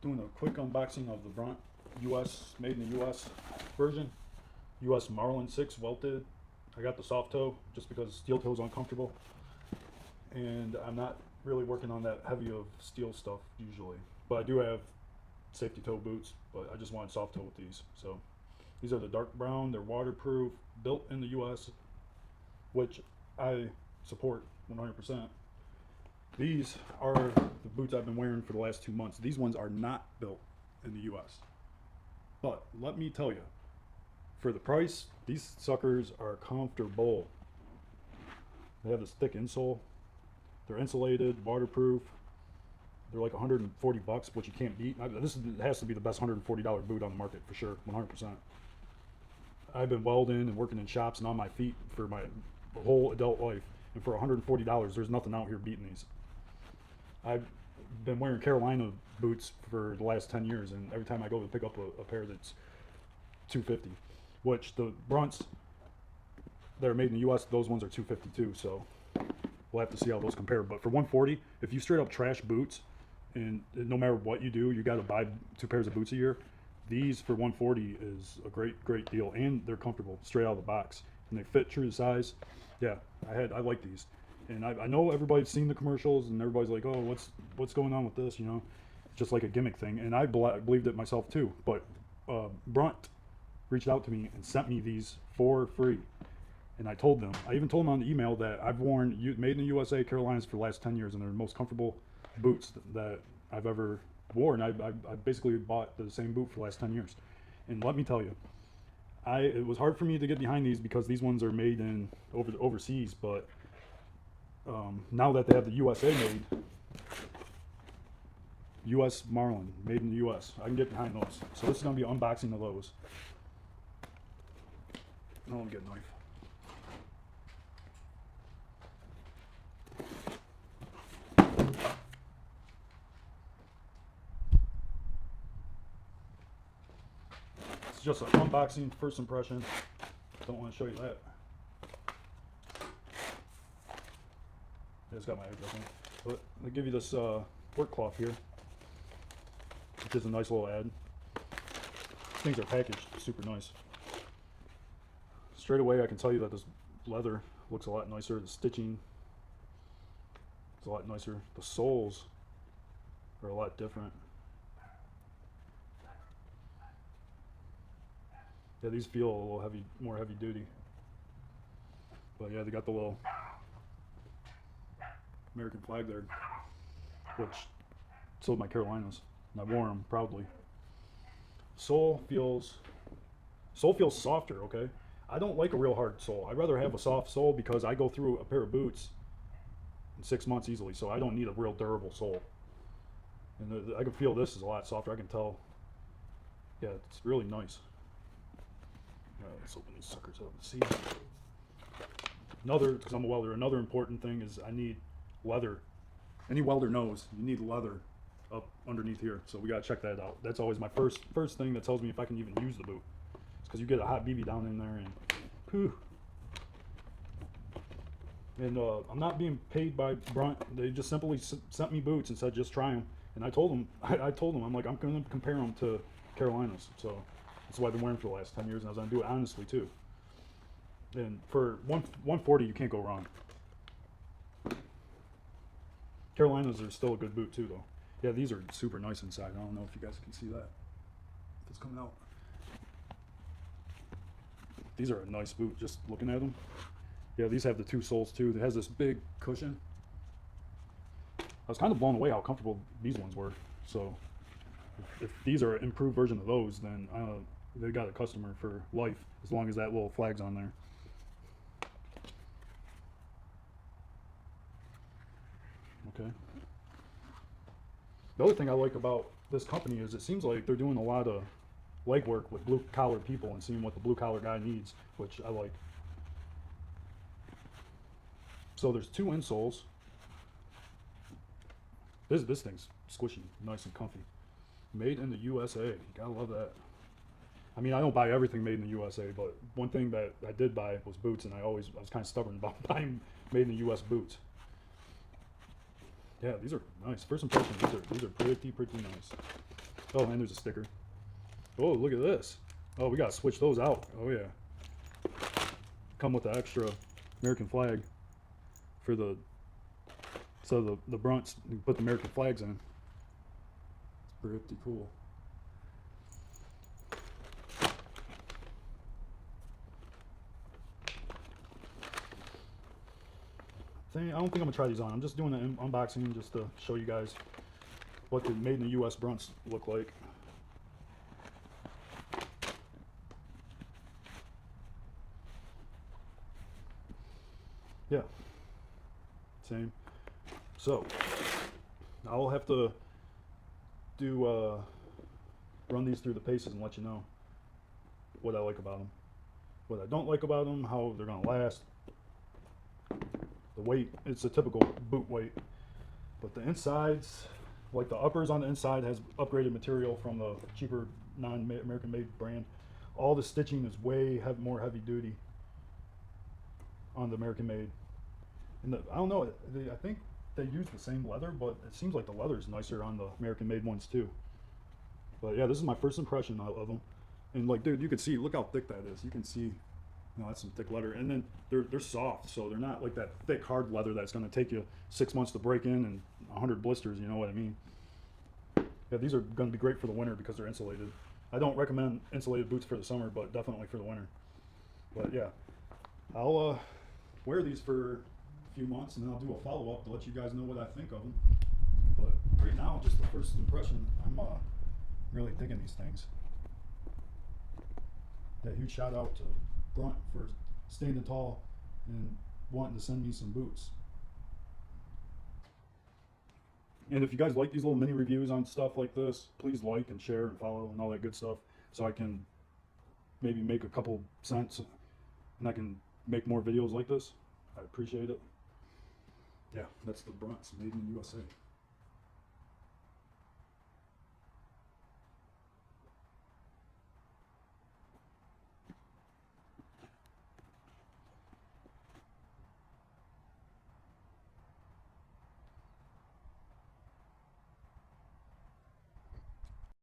Doing a quick unboxing of the Brunt US, made in the US version. US Marlin 6 welted. I got the soft toe just because steel toe is uncomfortable. And I'm not really working on that heavy of steel stuff usually. But I do have safety toe boots, but I just wanted soft toe with these. So these are the dark brown, they're waterproof, built in the US, which I support 100%. These are the boots I've been wearing for the last 2 months. These ones are not built in the US. But let me tell you, for the price, these suckers are comfortable. They have this thick insole. They're insulated, waterproof. They're like 140 bucks, which you can't beat. This has to be the best $140 boot on the market for sure, 100%. I've been welding and working in shops and on my feet for my whole adult life. And for $140, there's nothing out here beating these. I've been wearing Carolina boots for the last 10 years, and every time I go to pick up a pair that's 250, which the Brunts that are made in the US, those ones are 252, so we'll have to see how those compare. But for 140, if you straight up trash boots, and no matter what you do, you got to buy 2 pairs of boots a year, these for 140 is a great deal, and they're comfortable straight out of the box, and they fit true to size. Yeah, I like these. And I know everybody's seen the commercials, and everybody's like, "Oh, what's going on with this?" You know, it's just like a gimmick thing. And I believed it myself too. But Brunt reached out to me and sent me these for free. And I told them, I even told them on the email that I've worn made in the USA Carolinas for the last 10 years, and they're the most comfortable boots that I've ever worn. I basically bought the same boot for the last 10 years. And let me tell you, it was hard for me to get behind these because these ones are made in overseas, but now that they have the USA made, US Marlin, made in the US, I can get behind those. So this is going to be an unboxing of those. I want to get a knife. It's just an unboxing, first impression. Don't want to show you that. It's got my address on it. But they give you this work cloth here, which is a nice little ad. Things are packaged super nice. Straight away, I can tell you that this leather looks a lot nicer. The stitching is a lot nicer. The soles are a lot different. Yeah, these feel a little heavy, more heavy duty. But yeah, they got the little American flag there, which sold my Carolinas, and I wore them proudly. Sole feels softer. Okay, I don't like a real hard sole. I'd rather have a soft sole because I go through a pair of boots in 6 months easily, so I don't need a real durable sole. And I can feel this is a lot softer. I can tell. Yeah, it's really nice. Let's open these suckers up and see. Because I'm a welder, another important thing is I need leather. Any welder knows you need leather up underneath here, so we gotta check that out. That's always my first thing that tells me if I can even use the boot. It's because you get a hot BB down in there, and whew. And I'm not being paid by Brunt. They just simply sent me boots and said just try them. And I told them, I'm like, I'm gonna compare them to Carolinas. So that's why I've been wearing them for the last 10 years, and I was gonna do it honestly too. And for 140, you can't go wrong. Carolinas are still a good boot too, though. Yeah, these are super nice inside. I don't know if you guys can see that. If it's coming out. These are a nice boot, just looking at them. Yeah, these have the 2 soles too. It has this big cushion. I was kind of blown away how comfortable these ones were. So if these are an improved version of those, then they got a customer for life, as long as that little flag's on there. Okay. The other thing I like about this company is it seems like they're doing a lot of legwork with blue collar people and seeing what the blue collar guy needs, which I like. So there's 2 insoles. This thing's squishy, nice and comfy. Made in the USA. You gotta love that. I mean, I don't buy everything made in the USA, but one thing that I did buy was boots, and I was kind of stubborn about buying made in the US boots. Yeah, these are nice. First impression, these are pretty nice. Oh, and there's a sticker. Oh, look at this. Oh, we gotta switch those out. Oh yeah. Come with the extra American flag for the, so the Brunts, you can put the American flags in. It's pretty cool. I don't think I'm gonna try these on. I'm just doing an unboxing just to show you guys what the made in the US Brunts look like. Yeah, same. So I'll have to do run these through the paces and let you know what I like about them, what I don't like about them, how they're gonna last. The weight, it's a typical boot weight, but the insides, like the uppers on the inside, has upgraded material from the cheaper non-American made brand. All the stitching is way more heavy duty on the American made. And I don't know, I think they use the same leather, but it seems like the leather is nicer on the American made ones too. But yeah, this is my first impression of them. And like, dude, you can see, look how thick that is. You can see, that's some thick leather. And then they're soft, so they're not like that thick hard leather that's going to take you 6 months to break in and 100 blisters, you know what I mean? Yeah, these are going to be great for the winter because they're insulated. I don't recommend insulated boots for the summer, but definitely for the winter. But yeah, I'll wear these for a few months and then I'll do a follow-up to let you guys know what I think of them. But right now, just the first impression, I'm really digging these things. Yeah, huge shout out to Brunt for standing tall and wanting to send me some boots. And if you guys like these little mini reviews on stuff like this, please like and share and follow and all that good stuff, so I can maybe make a couple cents and I can make more videos like this. I appreciate it. Yeah, that's the Brunts made in the USA.